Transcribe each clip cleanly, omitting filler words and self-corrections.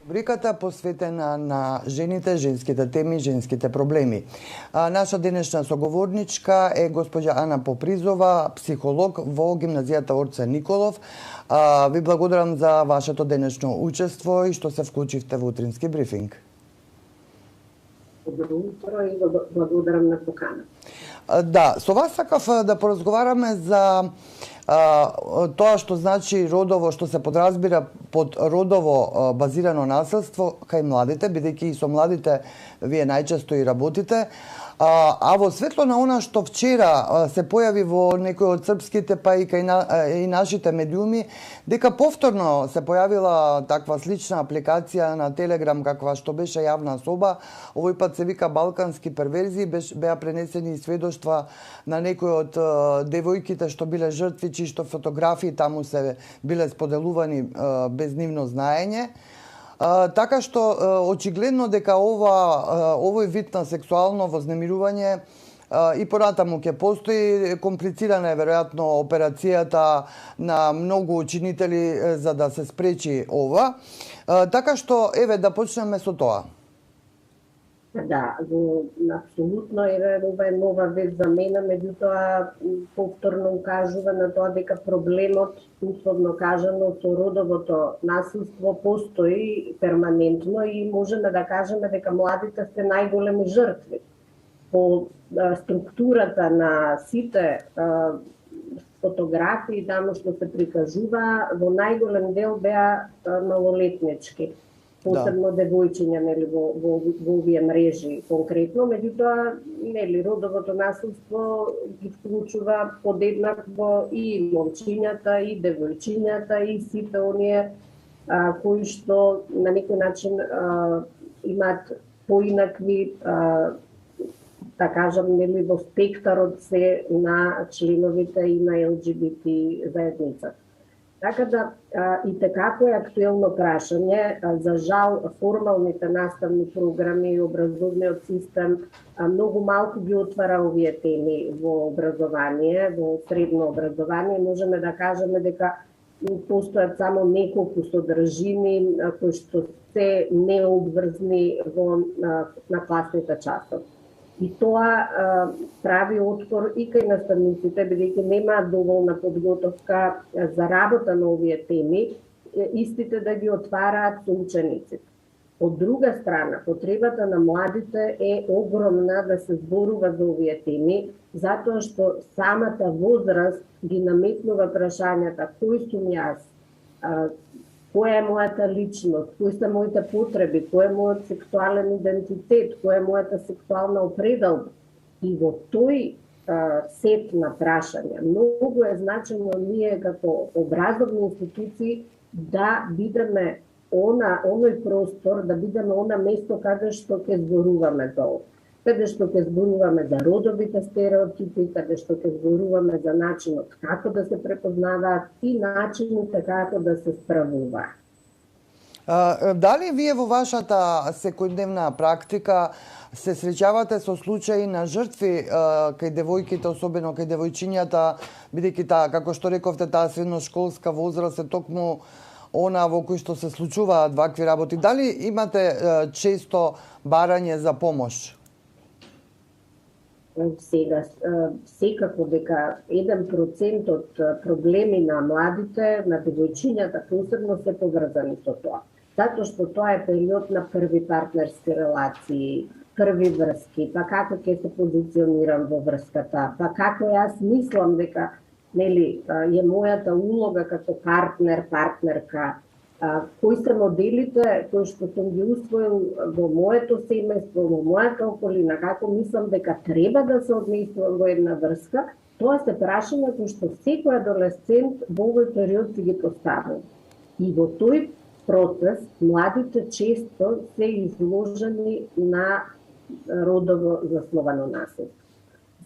Рубриката посветена на жените, женските теми, женските проблеми. Наша денешна соговорничка е госпоѓа Ана Попризова, психолог во гимназијата Орце Николов. Ви благодарам за вашето денешно учество и што се вклучивте во утрински брифинг. Добро утро и благодарам на покана. Да, со вас сакав да поразговараме за тоа што значи родово, што се подразбира под родово базирано насилство кај младите, бидејќи и со младите вие најчесто и работите. А во светло на она што вчера се појави во некои од српските, па и кај нашите медиуми, дека повторно се појавила таква слична апликација на Телеграм каква што беше јавна соба, овој пат се вика Балкански перверзии, беа пренесени сведоштва на некои од девојките што биле жртви, чии што фотографии таму се биле споделувани без нивно знаење. Така што очигледно дека овој вид на сексуално вознемирување и понатаму ќе постои. Комплицирана е веројатно операцијата на многу учинители за да се спречи ова. Така што еве да почнеме со тоа. Да, апсолутно ова е нова вест за мене, меѓутоа повторно укажува на тоа дека проблемот, условно кажано, со родовото насилство постои перманентно и можеме да кажеме дека младите се најголеми жртви. По структурата на сите фотографии таму што се прикажува, во најголем дел беа малолетнички. Посебно девојчиња во овие мрежи конкретно, меѓутоа родовото насилство ги вклучува подеднакво и момчињата, и девојчињата, и сите оние кои што на некој начин имаат поинакви, да кажам, во спектарот се на членовите и на ЛГБТ заедницата. Така да и како е актуелно прашање, за жал формалните наставни програми и образовниот систем многу малку ги отвара овие теми во образование, во средно образование. Можеме да кажеме дека постојат само неколку содржини кои што се необврзни на класните часови. И тоа прави отпор и кај наставниците, бидејќи немаат доволна подготовка за работа на овие теми, истите да ги отвараат со учениците. Од друга страна, потребата на младите е огромна да се зборува за овие теми, затоа што самата возраст ги наметнува прашањата кој сум јас, која е мојата личност, кои се моите потреби, кој е мојот сексуален идентитет, која е мојата сексуална определба. И во тој сет на прашања многу е значено ние како образовни институции да бидеме оној простор, да бидеме она место каде што ќе зборуваме за ова. Каде што ќе зборуваме за родовите стереотипи, каде што ќе зборуваме за начинот како да се препознаваат и начините како да се справуваат. Дали вие во вашата секојдневна практика се среќавате со случаи на жртви кај девојките, особено кај девојчињата, бидејќи како што рековте, таа средношколска возраст е токму она во кој што се случуваат вакви работи? Дали имате често барање за помош? Сега, секако дека 1% од проблеми на младите, на девојчињата посебно се поврзани со тоа. Затоа што тоа е период на први партнерски релации, први врски, па како ќе се позиционирам во врската, па како јас мислам дека е мојата улога како партнер, партнерка, кои се моделите кои што сум ги усвоил во моето семејство, во мојата околина, како мислам дека треба да се однесувам во една врска, тоа се прашања кои што секој адолесцент во овој период си ги поставува. И во тој процес младите често се изложени на родово засловано насилство.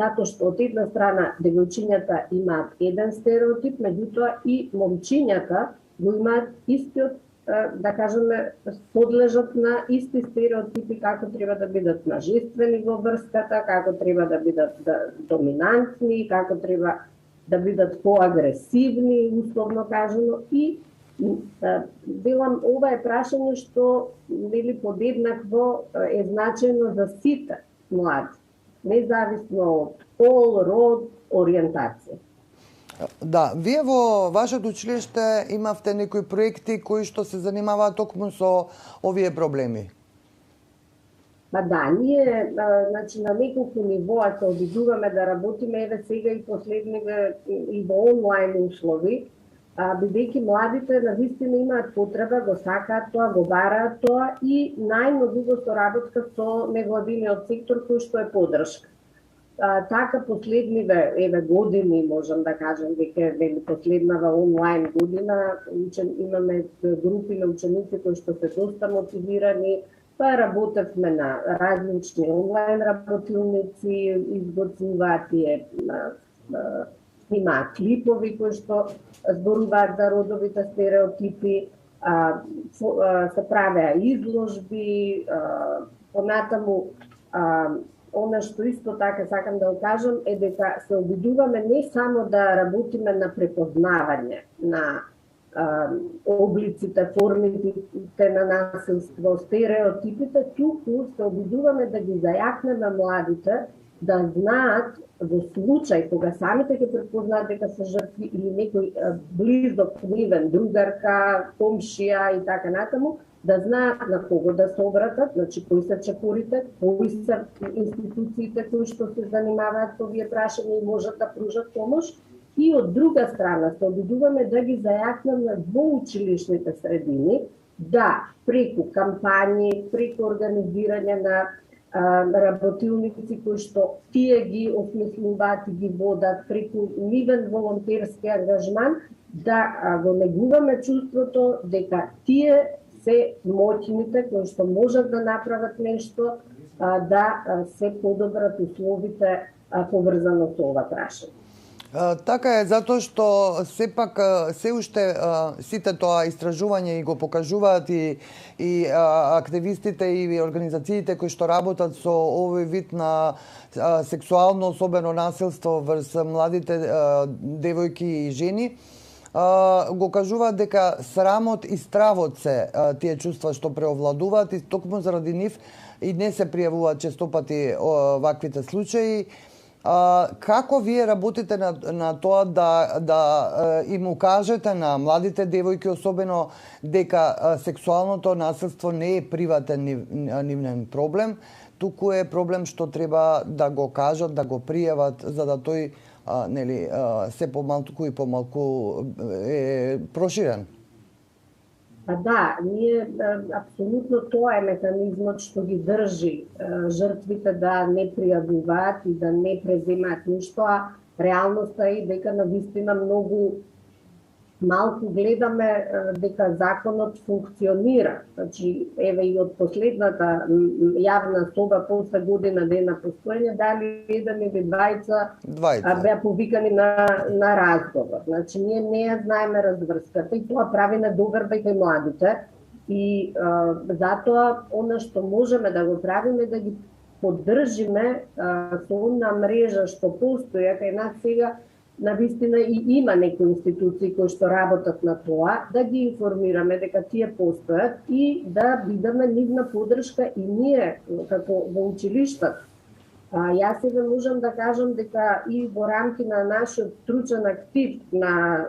Затоа што од една страна девојчињата имаат еден стереотип, меѓутоа и момчињата го имаат истиот, да кажеме, подлежат на исти стереотипи како треба да бидат мажествени во врската, како треба да бидат доминантни, како треба да бидат поагресивни, условно кажано, и Велам, ова е прашање што нели подеднакво е значајно за сите млади, независно од пол, род, ориентација. Да, вие во вашето училиште имавте некои проекти кои што се занимаваат токму со овие проблеми? Па да, ние значи, на неколку нивоа се обидуваме да работиме, еве сега и последниве и во онлайн услови, бидејќи младите навистина имаат потреба, го сакаат тоа, го бараат тоа и најмногу го соработка со невладиниот сектор кој што е поддршка. Така последниве еве години можам да кажам дека последнава онлайн година имаме групи на ученици кои што се доста мотивирани, па работевме на различни онлайн работилници, изготвуваат тие снимаат клипови кои што зборуваат за родовите стереотипи, се правеа изложби, понатаму она што исто така сакам да го кажам е дека се обидуваме не само да работиме на препознавање на облиците, формите на насилство, стереотипите, туку се обидуваме да ги зајакнеме младите да знаат во случај кога самите ќе препознаат дека се жртви или некој близок нивен, другарка, комшија и така натаму, да знаат на кого да се обратат, значи кои се чекорите, кои се институциите кои што се занимаваат со овие прашања и можат да пружат помош. И од друга страна се обидуваме да ги зајакнеме во училишните средини, да преку кампањи, преку организирање на работилници кои што тие ги осмислуваат и ги водат, преку нивен волонтерски ангажман, да го негуваме чувството дека тие се моќните кои што можат да направат нешто да се подобрат условите поврзано со ова прашање. Така е, затоа што сепак се уште сите тоа истражување и го покажуваат и активистите и организациите кои што работат со овој вид на сексуално особено насилство врз младите девојки и жени, го кажуваат дека срамот и стравот се тие чувства што преовладуваат и токму заради нив и не се пријавуваат честопати ваквите случаи. Како вие работите на тоа да им укажете на младите девојки особено дека сексуалното насилство не е приватен нивен проблем, туку е проблем што треба да го кажат, да го пријават за да тој нели се помалку и помалку е проширен? Да, ние апсолутно тоа е механизмот што ги држи жртвите да не пријавуваат и да не преземаат ништо, а реалноста е дека навистина многу малку гледаме дека законот функционира. Значи, еве и од последната јавна соба после година дена постоење, дали еден или двајца беа повикани на разговор. Значи, ние не ја знаеме разврската и тоа прави недоверба и кај младите. И затоа, она што можеме да го правиме да ги поддржиме со она мрежа што постои, кај нас сега навистина и има некои институции кои што работат на тоа, да ги информираме дека тие постојат и да бидеме нивна поддршка и ние како во училиштата. Јас сега можам да кажам дека и во рамки на нашиот стручен актив на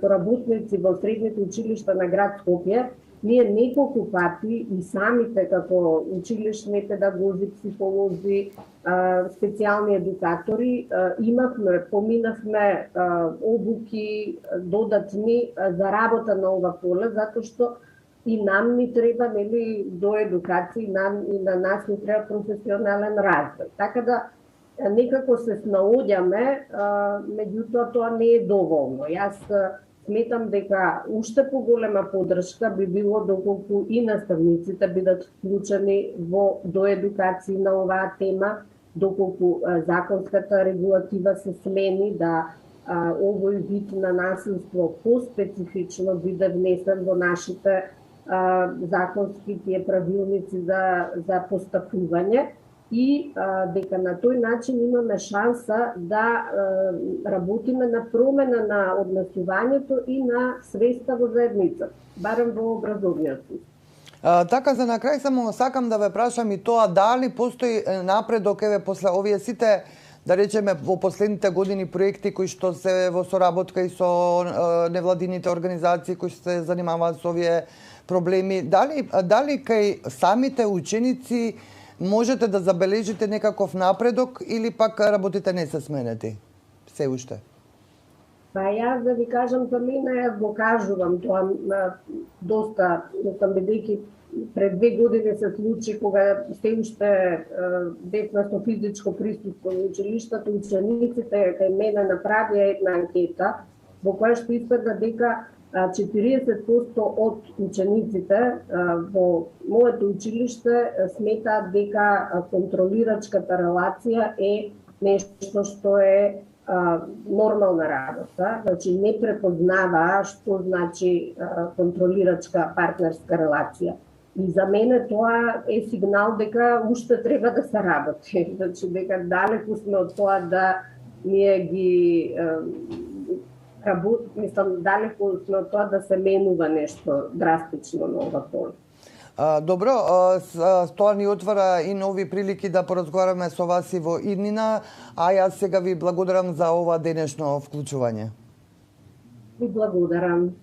соработници во средните училишта на град Скопје, ние неколку пати и самите како училишни педагози, психолози, специјални едукатори поминавме обуки додатни за работа на ова поле, затоа што и нам ни треба нели до едукација и на нас ни треба професионален развој. Така да некако се снаоѓаме, меѓутоа тоа не е доволно. Јас сметам дека уште поголема поддршка би било доколку и наставниците бидат вклучени во доедукација на оваа тема, доколку законската регулатива се смени, да овој вид на насилство поспецифично биде внесен во нашите законски тие правилници за постапување. и дека на тој начин имаме шанса да работиме на промена на однесувањето и на свеста во заедницата, барем во образовниот. Така, за на крај само сакам да ве прашам и тоа дали постои напредок еве после овие сите, да речеме, во последните години проекти кои што се во соработка и со невладините организации кои се занимаваат со овие проблеми, дали кај самите ученици можете да забележите некаков напредок или пак работите не се сменети се уште? Па јас да ви кажам, за мене јас го кажувам тоа доста, бидејќи пред 2 години се случи кога се уште деца со физичко присуство во училиштето, учениците кај мене направија една анкета во која што испадна дека 40% од учениците во моето училиште сметаат дека контролирачката релација е нешто што е нормална работа, значи не препознава што значи контролирачка партнерска релација. И за мене тоа е сигнал дека уште треба да се работи, значи дека далеку сме од тоа да ние ги далеку сме од тоа да се менува нешто драстично на ова поле. Добро, тоа ни отвара и нови прилики да поразговараме со вас и во иднина, а јас сега ви благодарам за ова денешно вклучување. Ви благодарам.